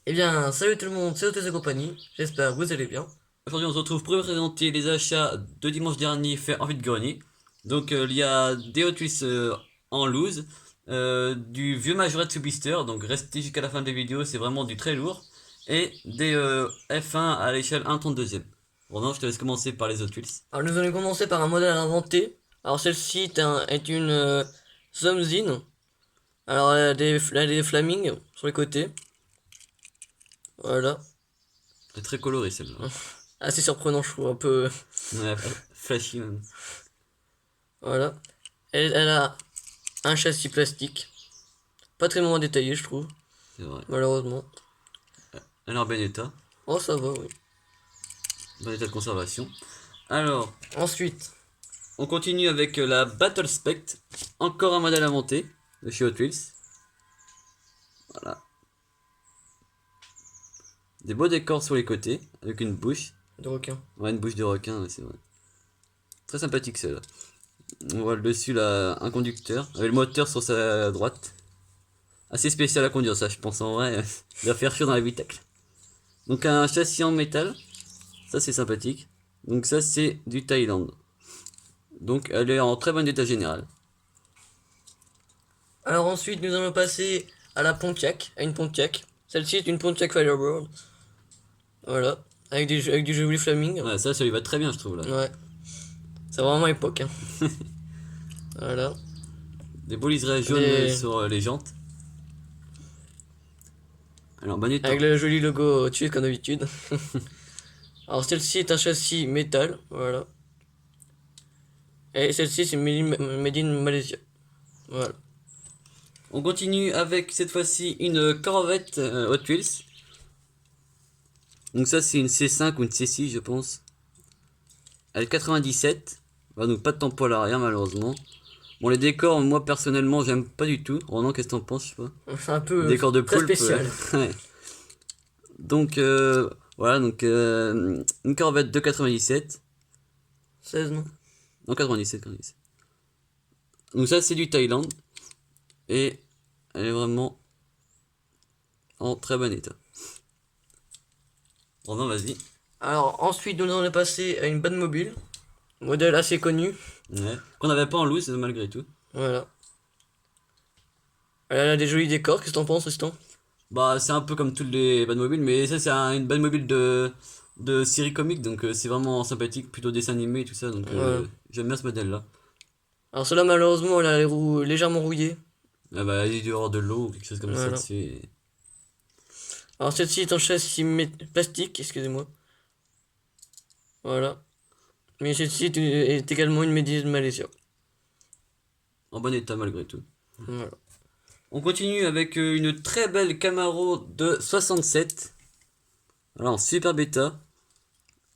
Eh bien, salut tout le monde, c'est Hôtesse et compagnie, j'espère que vous allez bien. Aujourd'hui, on se retrouve pour présenter les achats de dimanche dernier faits en vide-grenier. Donc, il y a des Hot Wheels en loose, du vieux Majorette sous blister, donc restez jusqu'à la fin de la vidéo, c'est vraiment du très lourd, et des F1 à l'échelle 1/32e. Ronan, je te laisse commencer par les Hot Wheels. Alors nous allons commencer par un modèle à inventer. Alors celle-ci est une Zomzine. Alors elle a des flamings sur les côtés, voilà. C'est très coloré celle-là. Assez surprenant je trouve, un peu, Ouais, flashy même. voilà. Elle a un châssis plastique, pas très moins détaillé je trouve, C'est vrai. malheureusement. Elle est en bon état, Oh ça va, oui. bon état de conservation. Alors, Ensuite, on continue avec la Battle Spect, encore un modèle inventé de chez Hot Wheels. Voilà. Des beaux décors sur les côtés, avec une bouche. de requin. Ouais, une bouche de requin, ouais, c'est vrai. Très sympathique celle-là. On voit le dessus là, un conducteur, avec le moteur sur sa droite. Assez spécial à conduire ça, je pense en vrai. Il va faire chaud dans l'habitacle. Donc un châssis en métal, ça c'est sympathique. Donc ça c'est du Thaïlande. Donc elle est en très bon état général. Alors ensuite nous allons passer à la Pontiac, à une Pontiac. Celle-ci est une Pontiac Firebird, voilà. Avec du joli flaming. Ouais, ça lui va très bien je trouve là. Ouais, c'est vraiment époque, hein. Voilà. Des beaux liserés jaunes Des... sur les jantes. Alors bon Avec état. le joli logo au-dessus, comme d'habitude. Alors, celle-ci est un châssis métal, voilà. Et celle-ci, c'est made in Malaysia. Voilà. On continue avec cette fois-ci une Corvette Hot Wheels. Donc ça c'est une C5 ou une C6 je pense. Elle est 97. Bah, donc pas de tempo à l'arrière malheureusement. Bon les décors moi personnellement j'aime pas du tout. Ronan qu'est-ce que t'en penses je sais pas. C'est un peu Décor de très poulpe. spécial. Ouais. Donc voilà donc une Corvette de 97. 16, non? Non 97, 97. Donc ça c'est du Thaïlande. Et elle est vraiment en très bon état. Ronan vas-y. Alors, ensuite, nous allons passer à une Batmobile. Modèle assez connu. Ouais. Qu'on n'avait pas en loose malgré tout. Voilà. Elle a des jolis décors. Qu'est-ce que t'en penses, Tristan? Bah c'est un peu comme toutes les Batmobiles mais ça c'est une Batmobile de série comique donc c'est vraiment sympathique, plutôt dessin animé et tout ça donc Voilà. j'aime bien ce modèle là. Alors, celle-là, malheureusement, elle a les roues légèrement rouillées. Ah bah il est dehors de l'eau ou quelque chose comme ça Voilà. dessus. Alors, celle-ci est en châssis plastique, excusez-moi. Voilà. Mais celle-ci est également une made in Malaysia. En bon état malgré tout. Voilà. On continue avec une très belle Camaro de 67. Voilà, en super bêta.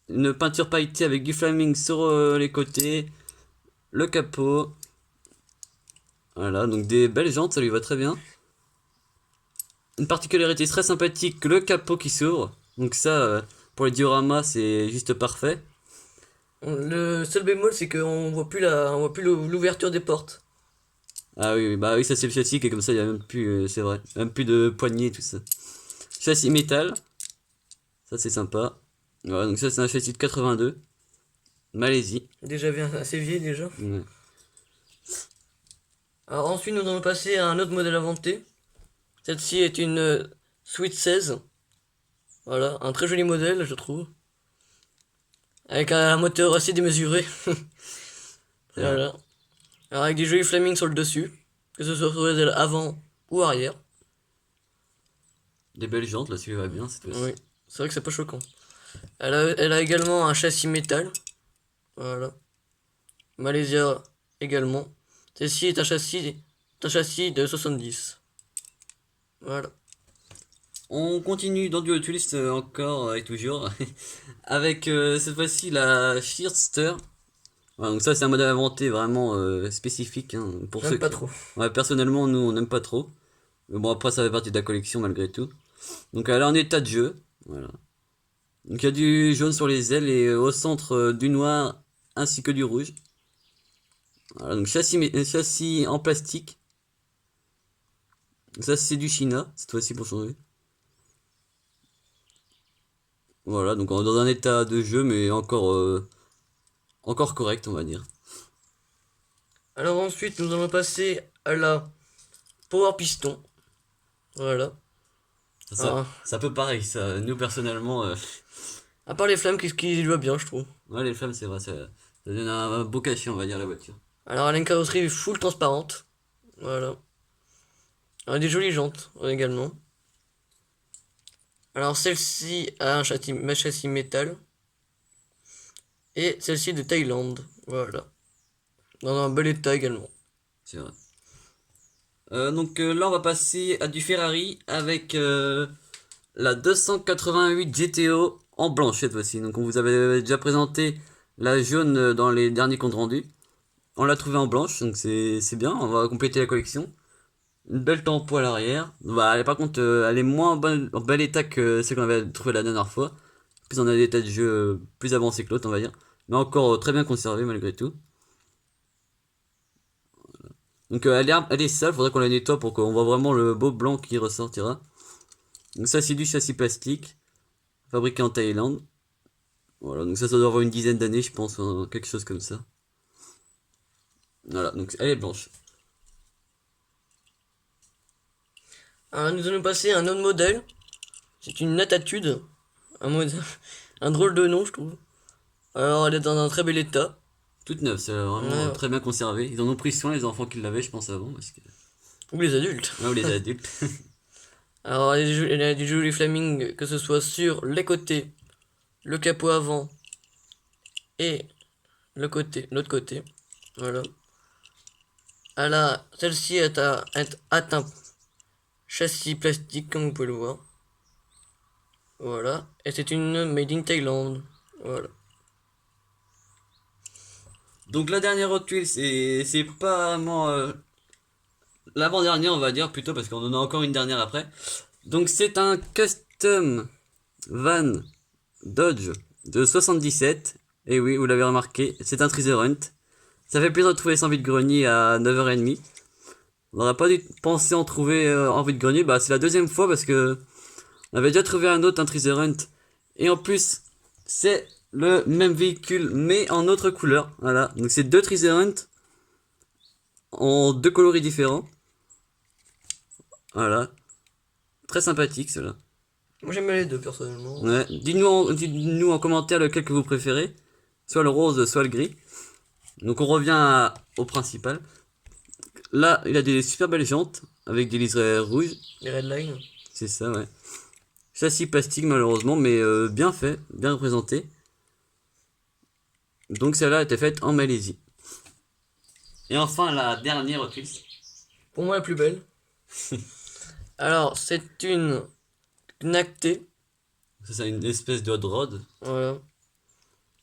Une peinture pailletée avec du flaming sur les côtés. Le capot. Voilà, donc des belles jantes, ça lui va très bien. Une particularité très sympathique, le capot qui s'ouvre. Donc ça, pour les dioramas, c'est juste parfait. Le seul bémol, c'est qu'on voit plus on voit plus l'ouverture des portes. Ah oui, oui, bah oui, ça c'est le châssis qui est comme ça, il y a même plus, c'est vrai, même plus de poignée tout ça. Châssis métal, ça c'est sympa. Voilà, donc ça c'est un châssis de 82, Malaisie. Déjà bien assez vieille déjà. Ouais. Alors ensuite, nous allons passer à un autre modèle inventé. Celle-ci est une Sweet 16. Voilà, un très joli modèle, je trouve. Avec un moteur assez démesuré. C'est vrai. Voilà. Alors avec des jolis flamings sur le dessus. Que ce soit sur les ailes avant ou arrière. Des belles jantes, là, celui va bien cette fois-ci. Oui, c'est vrai que c'est pas choquant. Elle a également un châssis métal. Voilà. Malaysia également. Celle-ci est un châssis de 70. Voilà. On continue dans du Hot Wheels encore et toujours, avec cette fois-ci la Shearster. Voilà, donc ça c'est un modèle inventé vraiment spécifique hein, pour ceux J'aime pas qui... trop. Ouais, personnellement nous on n'aime pas trop. Mais bon après ça fait partie de la collection malgré tout. Donc elle est en état de jeu. Voilà. Donc il y a du jaune sur les ailes et au centre du noir ainsi que du rouge. Voilà, donc châssis en plastique. Ça c'est du China cette fois-ci pour changer. Voilà, donc dans un état de jeu, mais encore correct, on va dire. Alors ensuite, nous allons passer à la Power Piston. Voilà. Ça, Ah, ça peut pareil, ça. Nous, personnellement, à part les flammes, qui lui va bien, je trouve. ouais, les flammes, c'est vrai, ça donne un beau cachet, on va dire, à la voiture. Alors, elle a une carrosserie full transparente. Voilà. Elle a des jolies jantes également. Alors, celle-ci a un châssis métal. Et celle-ci de Thaïlande. Voilà. Dans un bel état également. C'est vrai. Donc là, on va passer à du Ferrari avec la 288 GTO en blanche cette fois-ci. Donc, on vous avait déjà présenté la jaune dans les derniers comptes rendus. On l'a trouvée en blanche, donc c'est bien. On va compléter la collection. Une belle tempo à l'arrière. Bah, par contre, elle est moins en bel état que celle qu'on avait trouvé la dernière fois. Plus on a des états de jeu plus avancés que l'autre, on va dire. Mais encore très bien conservée malgré tout. Donc elle est sale, faudrait qu'on la nettoie pour qu'on voit vraiment le beau blanc qui ressortira. Donc ça c'est du châssis plastique, fabriqué en Thaïlande. Voilà, donc ça doit avoir une dizaine d'années je pense, hein, quelque chose comme ça. Voilà, donc elle est blanche. Alors, nous allons passer à un autre modèle. C'est une Attitude. Un modèle. Un drôle de nom, je trouve. Alors, elle est dans un très bel état. Toute neuve, c'est vraiment Ouais. très bien conservé. Ils en ont pris soin les enfants qui l'avaient je pense avant. Parce que... Ou les adultes. Ouais, ou les adultes. Alors, elle a des jolis flamings, que ce soit sur les côtés, le capot avant et l'autre côté. Voilà. Celle-ci est un châssis plastique, comme vous pouvez le voir. Voilà. Et c'est une Made in Thailand. Voilà. Donc la dernière tuile c'est pas vraiment l'avant-dernière on va dire plutôt parce qu'on en a encore une dernière après. Donc c'est un custom van Dodge de 77. Et oui, vous l'avez remarqué, c'est un Treasure Hunt. Ça fait plaisir de trouver sans vide-grenier à 9h30. On n'aurait pas dû penser en trouver en vide-grenier. Bah, c'est la deuxième fois parce que on avait déjà trouvé un Treasure Hunt. Et en plus, c'est le même véhicule mais en autre couleur. Voilà, donc c'est deux Treasure Hunt en deux coloris différents. Voilà, très sympathique cela. Moi j'aime bien les deux personnellement. Ouais. Dites-nous en commentaire lequel que vous préférez. Soit le rose, soit le gris. Donc on revient au principal. Là, il a des super belles jantes avec des liserés rouges. Les Redline. C'est ça, ouais. Châssis plastique malheureusement, mais bien fait, bien représenté. Donc celle-là a été faite en Malaisie. Et enfin la dernière tuile. Pour moi la plus belle. Alors c'est une Knacté. Ça c'est une espèce de hot rod. Voilà.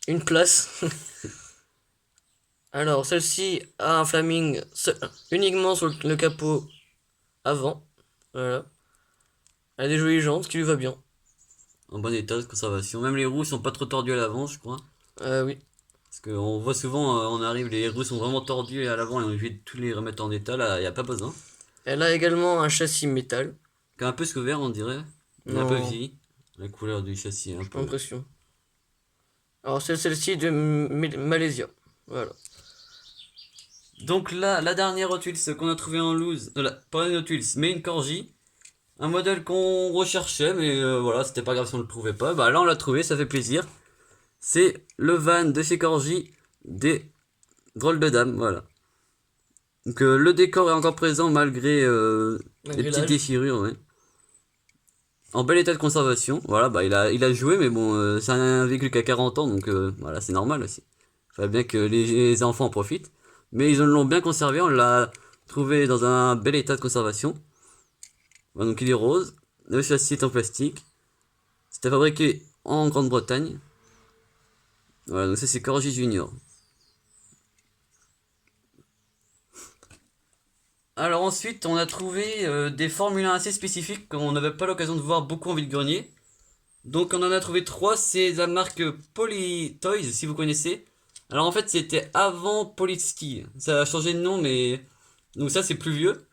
Une place. Alors celle-ci a un flaming uniquement sur le capot avant. Voilà. Elle a des jolies jantes qui lui va bien. En bon état de conservation. Même les roues sont pas trop tordues à l'avant, je crois. Oui. Parce qu'on voit souvent, on arrive, les roues sont vraiment tordues à l'avant et on est obligé de tous les remettre en état. Là, il n'y a pas besoin. Elle a également un châssis métal. Qui est un peu scouvert, on dirait. Il a Non. pas vieilli. La couleur du châssis est un J'ai pas peu. l'impression. Alors c'est celle-ci de Malaysia. Voilà. Donc là, la dernière tuile qu'on a trouvé en loose, pas une tuile, mais une Corgi. Un modèle qu'on recherchait, mais voilà, c'était pas grave si on le trouvait pas. Bah là, on l'a trouvé, ça fait plaisir. C'est le van de chez Corgi des drôles de dames, voilà. Donc le décor est encore présent malgré les petites l'âge. déchirures, ouais. En bel état de conservation, voilà, bah il a joué, mais bon, c'est un véhicule qui a 40 ans, donc voilà, c'est normal aussi. Il fallait bien que les enfants en profitent. Mais ils l'ont bien conservé, on l'a trouvé dans un bel état de conservation. Voilà, donc il est rose, le châssis est en plastique. C'était fabriqué en Grande-Bretagne. Voilà, donc ça c'est Corgi Junior. Alors ensuite, on a trouvé des Formule 1 assez spécifiques qu'on n'avait pas l'occasion de voir beaucoup en vide-grenier. Donc on en a trouvé trois, c'est la marque Polytoys, si vous connaissez. Alors en fait, c'était avant Politsky. Ça a changé de nom, mais... Donc ça, c'est plus vieux.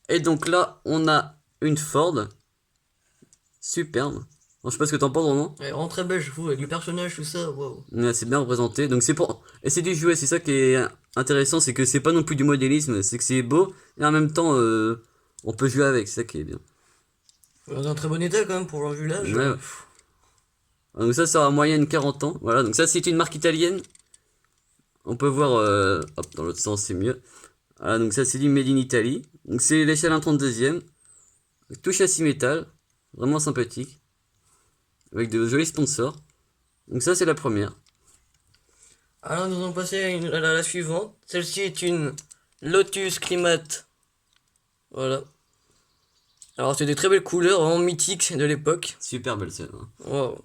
Et donc là, on a une Ford. Superbe. Je sais pas ce que t'en penses vraiment. Elle est vraiment très belle, je trouve, avec le personnage, tout ça, waouh. Ouais, c'est bien représenté. Donc c'est pour. Et c'est du jouet, c'est ça qui est intéressant, c'est que c'est pas non plus du modélisme, c'est que c'est beau, et en même temps, on peut jouer avec, c'est ça qui est bien. Dans un très bon état quand même pour le village. Ouais. Donc ça sera en moyenne 40 ans. Voilà, donc ça c'est une marque italienne. On peut voir, hop, dans l'autre sens c'est mieux. Voilà, donc ça c'est du Made in Italy. Donc c'est l'échelle 1/32e. Tout châssis métal. Vraiment sympathique. Avec de jolis sponsors. Donc ça c'est la première. Alors nous allons passer à la suivante. Celle-ci est une Lotus Climate. Voilà. Alors c'est des très belles couleurs, vraiment mythiques de l'époque. Super belle celle. Hein. Waouh.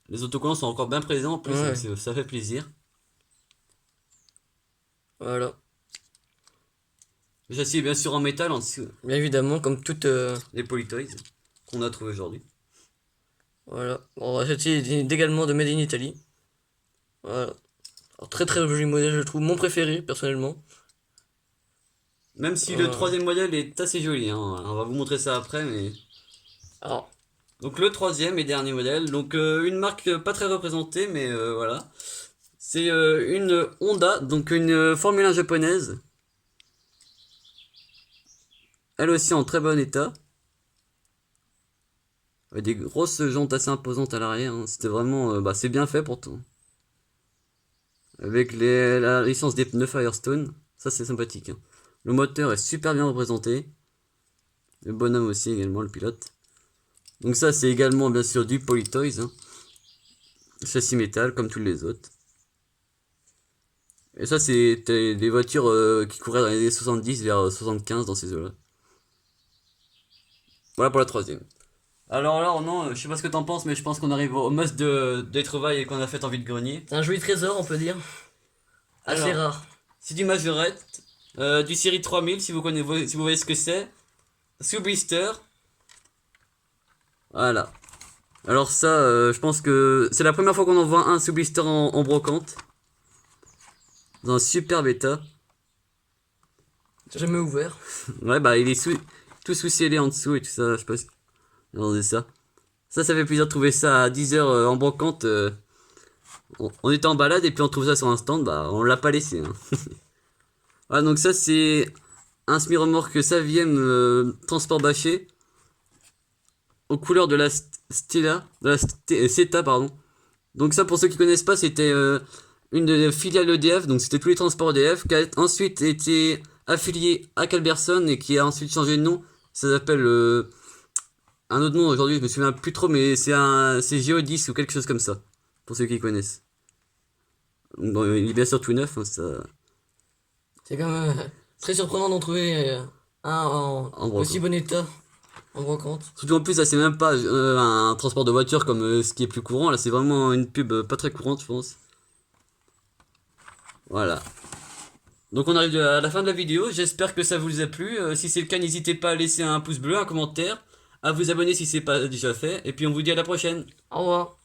Les autocollants sont encore bien présents en plus, Ouais. donc ça fait plaisir. Voilà. Le châssis est bien sûr en métal en dessous. Bien évidemment, comme toutes. Les Polytoys qu'on a trouvé aujourd'hui. Voilà. Bon, celle-ci est également de Made in Italy. Voilà. Alors, très très joli modèle, je trouve. Mon préféré, personnellement. Même si le troisième modèle est assez joli, hein. On va vous montrer ça après, mais. Alors, Donc le troisième et dernier modèle, donc une marque pas très représentée, mais voilà. C'est une Honda, donc une Formule 1 japonaise. Elle aussi en très bon état. Avec des grosses jantes assez imposantes à l'arrière, hein. C'était vraiment, bah c'est bien fait pourtant. Avec la licence des pneus Firestone, ça c'est sympathique, hein. Le moteur est super bien représenté. Le bonhomme aussi également, le pilote. Donc ça c'est également bien sûr du Polytoys, hein. Châssis métal comme tous les autres. Et ça c'était des voitures qui couraient dans les années 70 vers 75 dans ces eaux-là. Voilà pour la troisième. Alors là, non, je sais pas ce que t'en penses, mais je pense qu'on arrive au must des trouvailles qu'on a fait en vide-grenier. c'est un joli trésor, on peut dire. Assez Alors, rare. c'est du Majorette, du série 3000 si vous connaissez, si vous voyez ce que c'est. Sous blister. Voilà. Alors ça, je pense que c'est la première fois qu'on en voit un sous blister en brocante. Dans un super état. J'ai jamais ouvert. Ouais, bah il est tout sous-scellé en dessous et tout ça, je sais pas si... Regardez ça. Ça fait plaisir de trouver ça à 10h en brocante. On était en balade et puis on trouve ça sur un stand, bah on l'a pas laissé. Hein. Voilà, donc ça c'est un semi-remorque Saviem transport bâché aux couleurs de la Stella, de la Seta pardon. Donc ça pour ceux qui connaissent pas, c'était une des filiales EDF, donc c'était tous les transports EDF qui a ensuite été affilié à Calberson et qui a ensuite changé de nom. Ça s'appelle un autre nom aujourd'hui, je me souviens plus trop, mais c'est Geodis ou quelque chose comme ça, pour ceux qui connaissent. Bon, il est bien sûr tout neuf, hein, ça. C'est quand même très surprenant d'en trouver un en brocante. aussi bon état en brocante. Surtout en plus, ça c'est même pas un transport de voiture comme ce qui est plus courant, là c'est vraiment une pub pas très courante, je pense. Voilà. Donc on arrive à la fin de la vidéo, j'espère que ça vous a plu. Si c'est le cas, n'hésitez pas à laisser un pouce bleu, un commentaire, à vous abonner si c'est pas déjà fait, et puis on vous dit à la prochaine. Au revoir.